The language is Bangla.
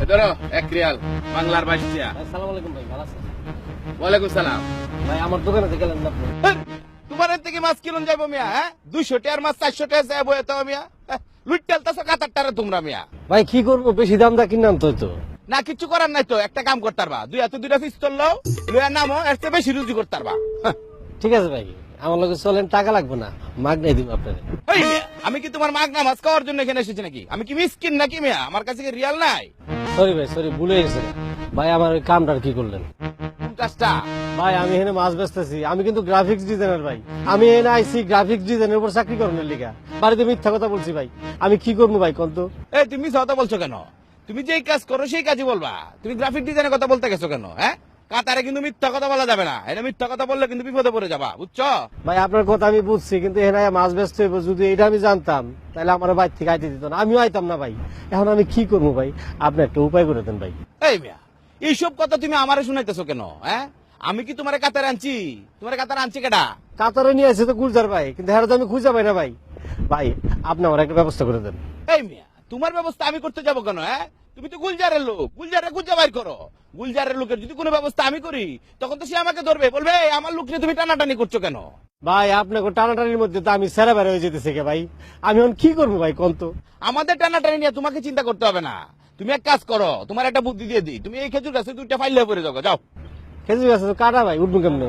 ধরো 1 রিয়াল বাংলার 22 টাকা। আসসালামু আলাইকুম ভাই, ভালো আছেন? ওয়ালাইকুম সালাম। ভাই আমার দোকানে থেকে গেলেন না আপনি? তোমার থেকে মাছ কিনুন যাইবো মিয়া? হ্যাঁ 200 টাকার মাছ 400 টাকা যাইবো এত মিয়া। লুটতেলতাছো কাতারটারে তোমরা মিয়া। ভাই কি করবো, বেশি দাম দা কিনলাম তো তো। না কিছু করার নাই তো, একটা কাম করতে পারবা, দুই হাতে দুইটা পিস্তল লও, লইয়া নামো, এর চেয়ে বেশি রুজি করতে পারবা। ঠিক আছে ভাই, আমার লগে চলেন, টাকা লাগবে না, মাগনাই দিব আপনারে। ওই মিয়া, আমি কি তোমার মাগনা মাছ খাওয়ার জন্য এখানে এসেছি নাকি? আমি কি মিসকিন নাকি মিয়া? আমার কাছে কি রিয়াল নাই? সরি ভাই, সরি, ভুলে গেছে। ভাই আমার ওই কামটার কি করলেন? কাজটা ভাই আমি এখানে মাছ বেচতেছি, আমি কিন্তু গ্রাফিক্স ডিজাইনার ভাই। আমি এখানে আইসি গ্রাফিক্স ডিজাইনের উপর চাকরি করানোর লিগা। বাড়িতে মিথ্যা কথা বলছি ভাই, আমি কি করবো ভাই কোন তো? এই তুমি মিথ্যা কথা বলছো কেন? তুমি যেই কাজ করো সেই কাজই বলবা। তুমি গ্রাফিক ডিজাইনের কথা বলতে গেছো কেন? হ্যাঁ কাতারে কিন্তু মিথ্যা কথা বলা যাবে না, এটা মিথ্যা কথা বললে কিন্তু বিপদে পড়ে যাবা, বুঝছো? ভাই আপনার কথা আমি বুঝছি, কিন্তু এখানে মাছ বেচতে হইব, যদি এটা আমি জানতাম তাহলে আমার বাইর থেকে আইতে দিত না, আমিও আইতাম না ভাই। এখন আমি কি করবো ভাই, আপনি একটা উপায় করে দেন ভাই। এই মিয়া, এইসব কথা তুমি আমারে শুনাইতেছো কেন? হ্যাঁ আমি কি তোমার কাতারে আনছি? তোমার কাতারে আনছি কেডা? কাতারে নিয়ে আসে তো গুলজার ভাই, কিন্তু হ্যাঁ তো আমি খুঁজে পাই না ভাই। ভাই আপনি আমার একটা ব্যবস্থা করে দেন। এই মিয়া, তোমার ব্যবস্থা আমি করতে যাবো কেন? হ্যাঁ তুমি তো গুলজারের লোক, গুলজারে খুঁজে বাইর করো। গুলজারের লোকের যদি কোনো ব্যবস্থা আমি করি, তখন তো সে আমাকে ধরবে, বলবে "এই, আমার লোক নিয়ে তুমি টানাটানি করছো কেন?" ভাই আপনাকে টানাটানির মধ্যে তো আমি সেরা বের হয়ে যেতেছে কে ভাই, আমি এখন কি করবো ভাই কোন তো? আমাদের টানাটানি নিয়ে তোমাকে চিন্তা করতে হবে না। তুমি এক কাজ করো, তোমার একটা বুদ্ধি দিয়ে দিই, তুমি এই খেজুর গাছে 2টা ফাইল পরে যাও, যাও। খেজুর গাছে তো কাটা ভাই, উঠবো কেমনে?